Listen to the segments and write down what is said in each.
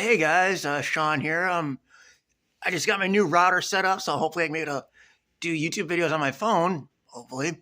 Hey guys, Sean here. I just got my new router set up, so hopefully I can be able to do YouTube videos on my phone, hopefully.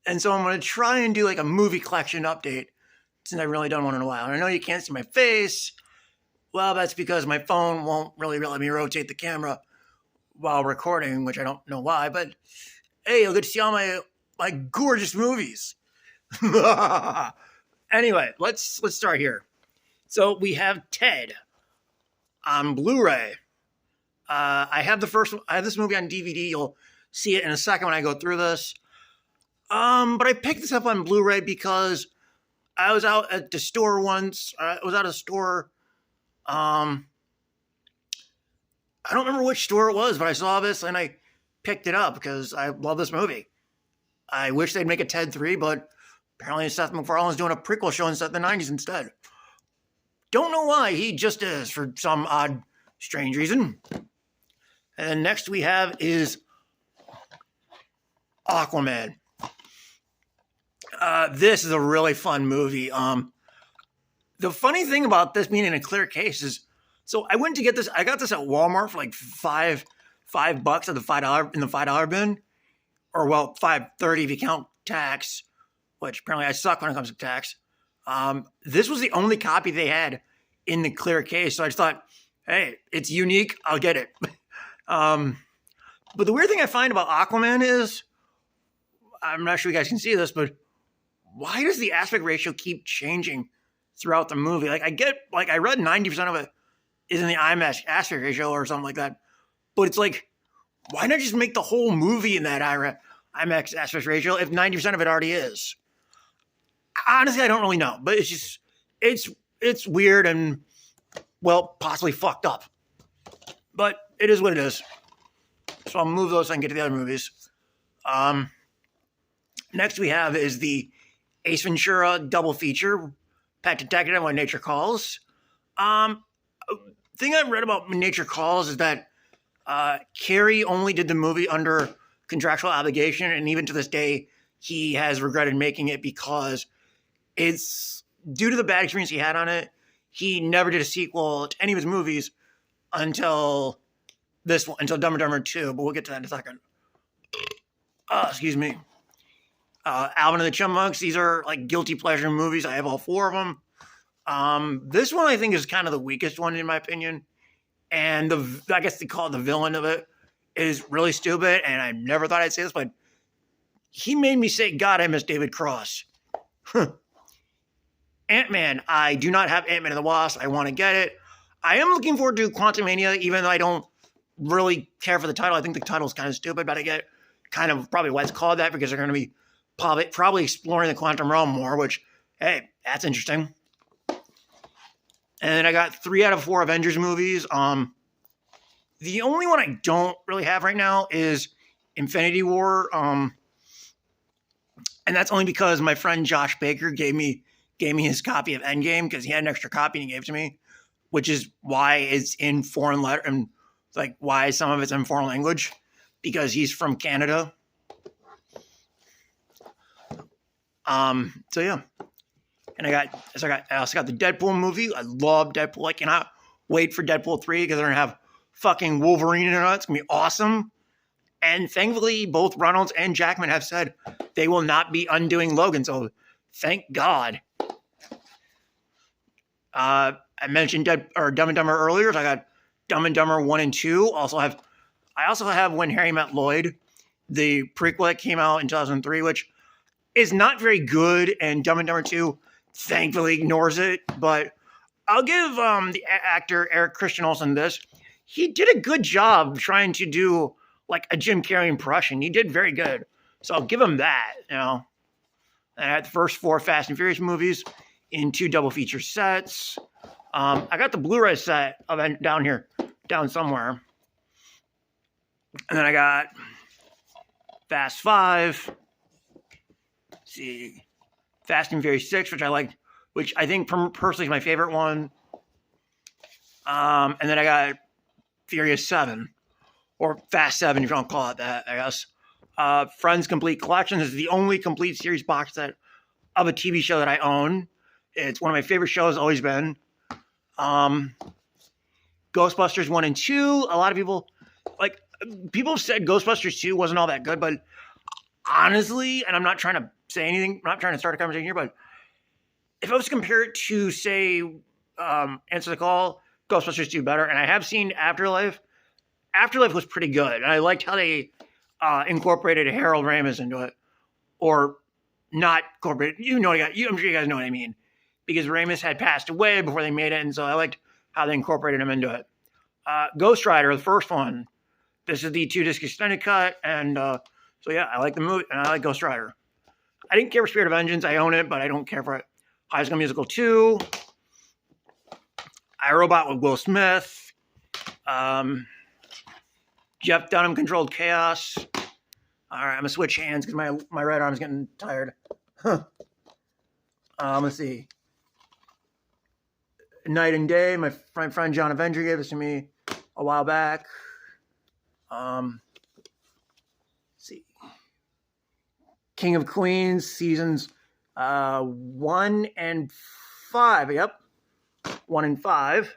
And so I'm going to try and do like a movie collection update since I've really done one in a while. And I know you can't see my face. Well, that's because my phone won't really let me rotate the camera while recording, which I don't know why. But hey, you'll get to see all my gorgeous movies. Anyway, let's start here. So we have Ted on Blu-ray. I have this movie on DVD. You'll see it in a second when I go through this. But I picked this up on Blu-ray because I was out at the store once. I was at a store. I don't remember which store it was, but I saw this and I picked it up because I love this movie. I wish they'd make a Ted 3, but apparently Seth MacFarlane's doing a prequel showing set in the 90s instead. Don't know why, he just is for some odd, strange reason. And then next we have is Aquaman. This is a really fun movie. The funny thing about this being in a clear case is, so I went to get this. I got this at Walmart for like $5 at the $5 bin, or well, $5.30 if you count tax, which apparently I suck when it comes to tax. This was the only copy they had in the clear case, so I just thought, hey, it's unique. I'll get it. But the weird thing I find about Aquaman is, I'm not sure you guys can see this, but why does the aspect ratio keep changing throughout the movie? Like I read 90% of it is in the IMAX aspect ratio or something like that. But it's like, why not just make the whole movie in that IMAX aspect ratio if 90% of it already is? Honestly, I don't really know, but it's just, it's weird and, well, possibly fucked up. But it is what it is. So I'll move those and get to the other movies. Next we have is the Ace Ventura double feature, Pet Detective and When Nature Calls. Thing I've read about When Nature Calls is that Cary only did the movie under contractual obligation, and even to this day, he has regretted making it because it's due to the bad experience he had on it. He never did a sequel to any of his movies until Dumb and Dumber 2, but we'll get to that in a second. Excuse me. Alvin and the Chipmunks, these are like guilty pleasure movies. I have all four of them. This one I think is kind of the weakest one in my opinion. And I guess they call it the villain of it is really stupid. And I never thought I'd say this, but he made me say, God, I miss David Cross. Ant-Man. I do not have Ant-Man and the Wasp. I want to get it. I am looking forward to Quantumania, even though I don't really care for the title. I think the title is kind of stupid, but I get kind of probably why it's called that, because they're going to be probably exploring the quantum realm more, which, hey, that's interesting. And then I got 3 out of 4 Avengers movies. The only one I don't really have right now is Infinity War. And that's only because my friend Josh Baker gave me his copy of Endgame because he had an extra copy and he gave it to me, which is why it's in foreign letter and like why some of it's in foreign language, because he's from Canada. So yeah. And I also got the Deadpool movie. I love Deadpool. I cannot wait for Deadpool 3 because they're going to have fucking Wolverine in it. It's going to be awesome. And thankfully, both Reynolds and Jackman have said they will not be undoing Logan. So thank God. I mentioned Dumb and Dumber earlier. So I got Dumb and Dumber 1 and 2. I also have When Harry Met Lloyd, the prequel that came out in 2003, which is not very good. And Dumb and Dumber 2 thankfully ignores it. But I'll give the actor Eric Christian Olsen this. He did a good job trying to do like a Jim Carrey impression. He did very good. So I'll give him that, you know. And I had the first 4 Fast and Furious movies in 2 double feature sets. I got the Blu-ray set down somewhere. And then I got Fast 5. Let's see. Fast and Furious 6, which I liked, which I think personally is my favorite one. And then I got Furious 7. Or Fast 7, if you don't call it that, I guess. Friends Complete Collection. This is the only complete series box set of a TV show that I own. It's one of my favorite shows, always been. Um, Ghostbusters 1 and 2. A lot of people people have said Ghostbusters 2 wasn't all that good, but honestly, and I'm not trying to say anything, I'm not trying to start a conversation here, but if I was to compare it to, say, Answer the Call, Ghostbusters 2 better, and I have seen Afterlife. Afterlife was pretty good, and I liked how they incorporated Harold Ramis into it, or not incorporated. I'm sure you guys know what I mean, because Ramis had passed away before they made it, and so I liked how they incorporated him into it. Ghost Rider, the first one. This is the 2-disc extended cut, and so yeah, I like the movie, and I like Ghost Rider. I didn't care for Spirit of Vengeance. I own it, but I don't care for it. High School Musical 2. iRobot with Will Smith. Jeff Dunham Controlled Chaos. All right, I'm gonna switch hands because my right arm's getting tired. Let's see. Night and Day. My friend John Avenger gave this to me a while back. Let's see. King of Queens seasons 1 and 5. Yep, 1 and 5.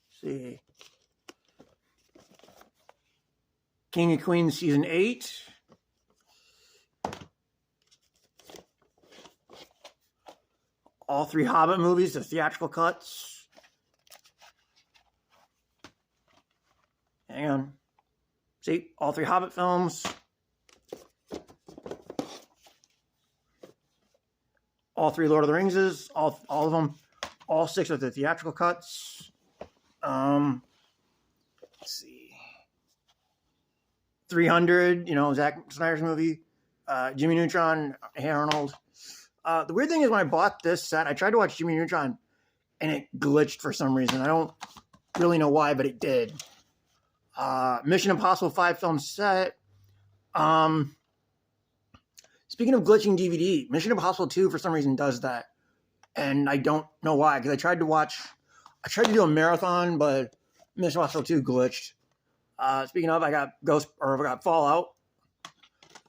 Let's see. King of Queens season 8. All 3 Hobbit movies, the theatrical cuts. Hang on. See, all 3 Hobbit films. All 3 Lord of the Ringses, all of them. All 6 of the theatrical cuts. Let's see. 300, Zack Snyder's movie. Jimmy Neutron, Hey Arnold. The weird thing is when I bought this set, I tried to watch Jimmy Neutron, and it glitched for some reason. I don't really know why, but it did. Mission Impossible 5 film set. Speaking of glitching DVD, Mission Impossible 2 for some reason does that. And I don't know why, because I tried to do a marathon, but Mission Impossible 2 glitched. Speaking of, I got Fallout.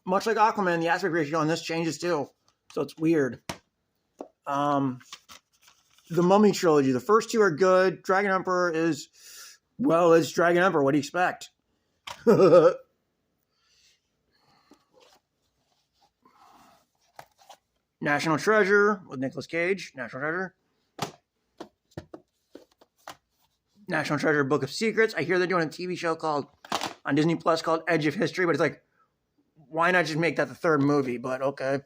Much like Aquaman, the aspect ratio on this changes too. So it's weird. The Mummy trilogy. The first 2 are good. Dragon Emperor is, well, it's Dragon Emperor. What do you expect? National Treasure with Nicolas Cage. National Treasure. National Treasure Book of Secrets. I hear they're doing a TV show on Disney Plus called Edge of History, but it's like, why not just make that the 3rd movie? But okay.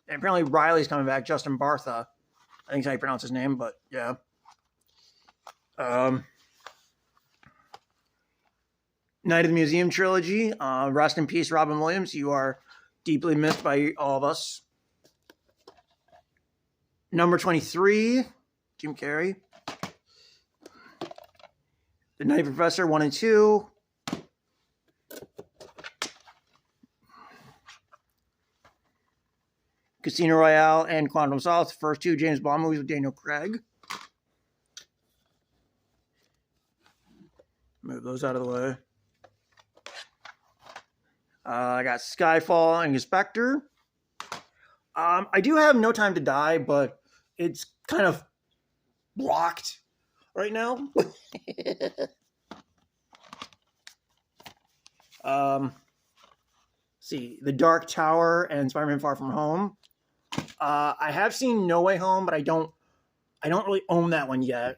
And apparently Riley's coming back, Justin Bartha. I think that's how you pronounce his name, but yeah. Night of the Museum trilogy. Rest in peace, Robin Williams. You are deeply missed by all of us. Number 23, Jim Carrey. The Nutty Professor 1 and 2. Casino Royale and Quantum of Solace, the first 2 James Bond movies with Daniel Craig. Move those out of the way. I got Skyfall and Inspector. I do have No Time to Die, but it's kind of blocked right now. See, The Dark Tower and Spider-Man Far From Home. I have seen No Way Home, but I don't really own that one yet.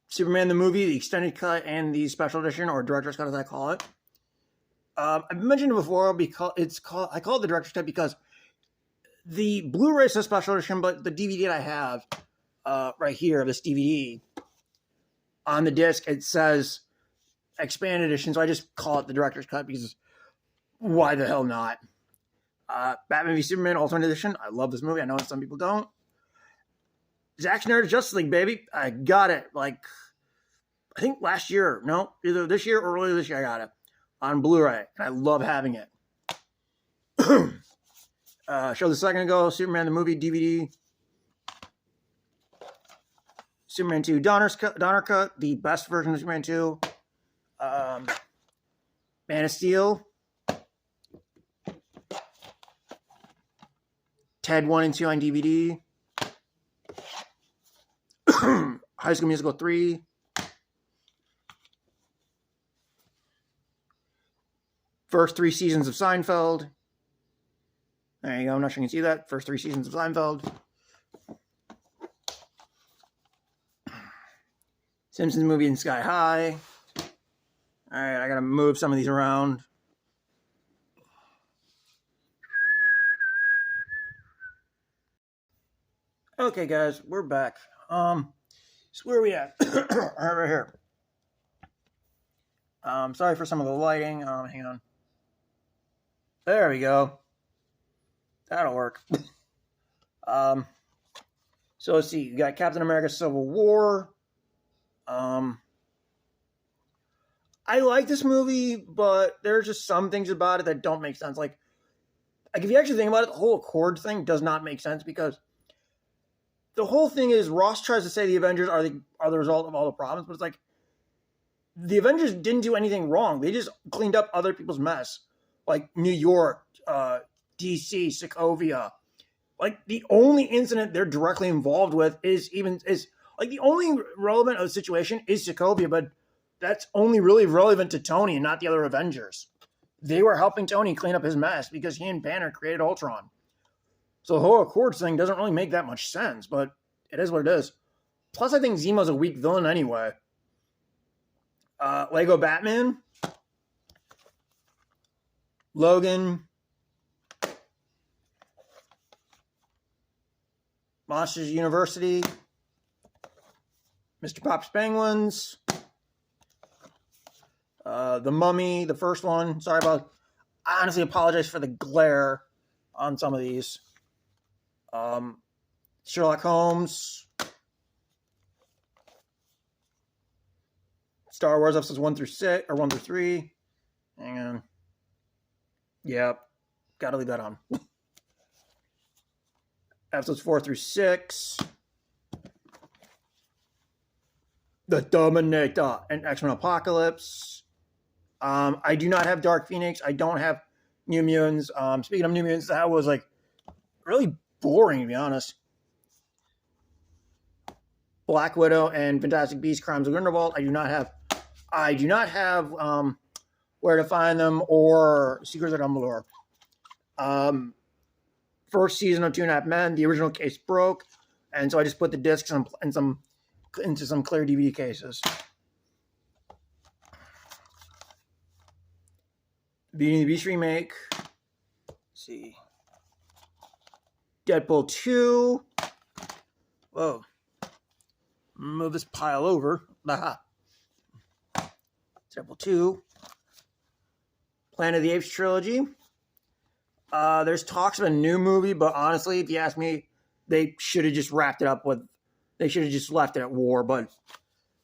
Superman the movie, the extended cut and the special edition, or director's cut as I call it. I've mentioned it before because I call it the director's cut because the Blu-ray is a special edition, but the DVD that I have right here, this DVD, on the disc, it says expanded edition, so I just call it the director's cut because why the hell not? Batman v Superman Ultimate Edition. I love this movie. I know some people don't. Zack Snyder's Justice League, baby. I got it. I think last year. No, either this year or earlier this year I got it on Blu-ray. And I love having it. Showed a second ago, Superman the movie DVD. Superman 2 Donner Cut, the best version of Superman 2. Man of Steel. Ted 1 and 2 on DVD. High School Musical 3. First 3 seasons of Seinfeld. There you go. I'm not sure you can see that. First 3 seasons of Seinfeld. Simpsons movie in Sky High. All right, I got to move some of these around. Okay, guys, we're back. So where are we at? Right here. Sorry for some of the lighting. Hang on. There we go. That'll work. So let's see. You got Captain America: Civil War. I like this movie, but there's just some things about it that don't make sense. Like if you actually think about it, the whole Accord thing does not make sense because the whole thing is Ross tries to say the Avengers are the result of all the problems, but it's like the Avengers didn't do anything wrong. They just cleaned up other people's mess, like New York, DC, Sokovia. Like the only incident they're directly involved with is like the only relevant of the situation is Sokovia, but that's only really relevant to Tony and not the other Avengers. They were helping Tony clean up his mess because he and Banner created Ultron. So the whole Accords thing doesn't really make that much sense, but it is what it is. Plus, I think Zemo's a weak villain anyway. Lego Batman. Logan. Monsters University. Mr. Pop's Penguins. The Mummy, the first one. Sorry about... I honestly apologize for the glare on some of these. Sherlock Holmes. Star Wars episodes 1 through 6 or 1 through 3. Hang on. Yep. Gotta leave that on. Episodes 4 through 6. The Terminator and X-Men Apocalypse. I do not have Dark Phoenix. I don't have New Mutants. Speaking of New Mutants, that was like really boring, to be honest. Black Widow and Fantastic Beasts: Crimes of Grindelwald. I do not have Where to Find Them or Secrets of Dumbledore. First season of Two and a Half Men. The original case broke, and so I just put the discs into some clear DVD cases. Beauty and the Beast remake. Let's see. Deadpool 2. Whoa. Move this pile over. Aha. Deadpool 2. Planet of the Apes trilogy. There's talks of a new movie, but honestly, if you ask me, they should have just wrapped it up with... They should have just left it at war, but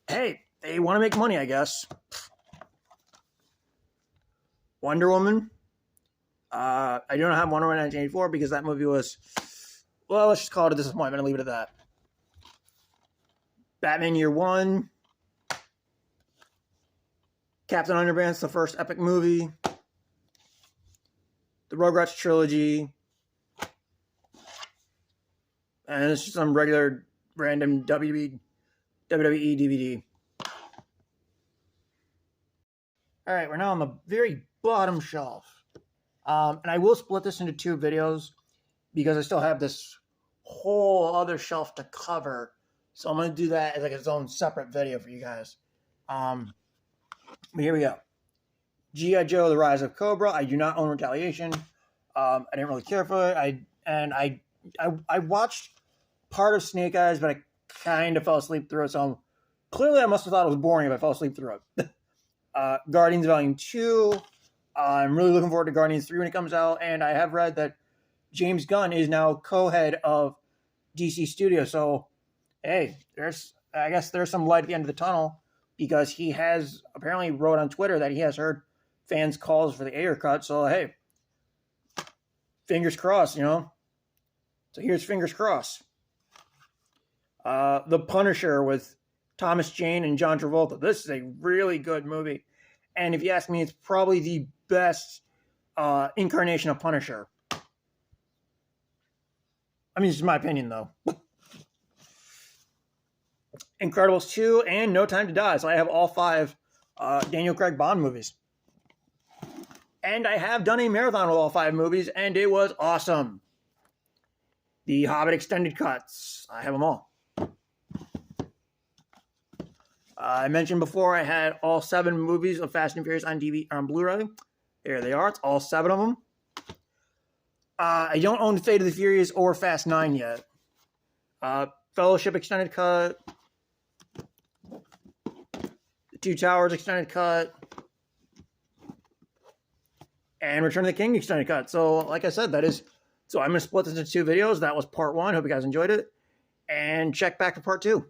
hey, they want to make money, I guess. Wonder Woman. I don't have Wonder Woman 1984 because that movie was... Well, let's just call it a disappointment and leave it at that. Batman Year One. Captain Underpants, the first epic movie. The Rugrats trilogy. And it's just some regular random WWE DVD. All right, we're now on the very bottom shelf. And I will split this into 2 videos because I still have this whole other shelf to cover. So I'm going to do that as like its own separate video for you guys. But here we go. G.I. Joe, The Rise of Cobra. I do not own Retaliation. I didn't really care for it. I watched part of Snake Eyes, but I kind of fell asleep through it. So clearly I must have thought it was boring if I fell asleep through it. Guardians Volume 2. I'm really looking forward to Guardians 3 when it comes out. And I have read that James Gunn is now co-head of DC Studios. So, hey, I guess there's some light at the end of the tunnel because he has apparently wrote on Twitter that he has heard fans' calls for the Ayer cut. So, hey, fingers crossed, you know. So here's fingers crossed. The Punisher with Thomas Jane and John Travolta. This is a really good movie. And if you ask me, it's probably the best incarnation of Punisher. mean, it's just my opinion, though. Incredibles 2 and No Time to Die. So I have all 5 Daniel Craig Bond movies. And I have done a marathon with all 5 movies, and it was awesome. The Hobbit extended cuts. I have them all. I mentioned before I had all 7 movies of Fast and Furious on DVD on Blu-ray. There they are. It's all 7 of them. I don't own Fate of the Furious or Fast 9 yet. Fellowship extended cut. The Two Towers extended cut. And Return of the King extended cut. So, like I said, that is... So I'm going to split this into 2 videos. That was part 1. Hope you guys enjoyed it. And check back for part 2.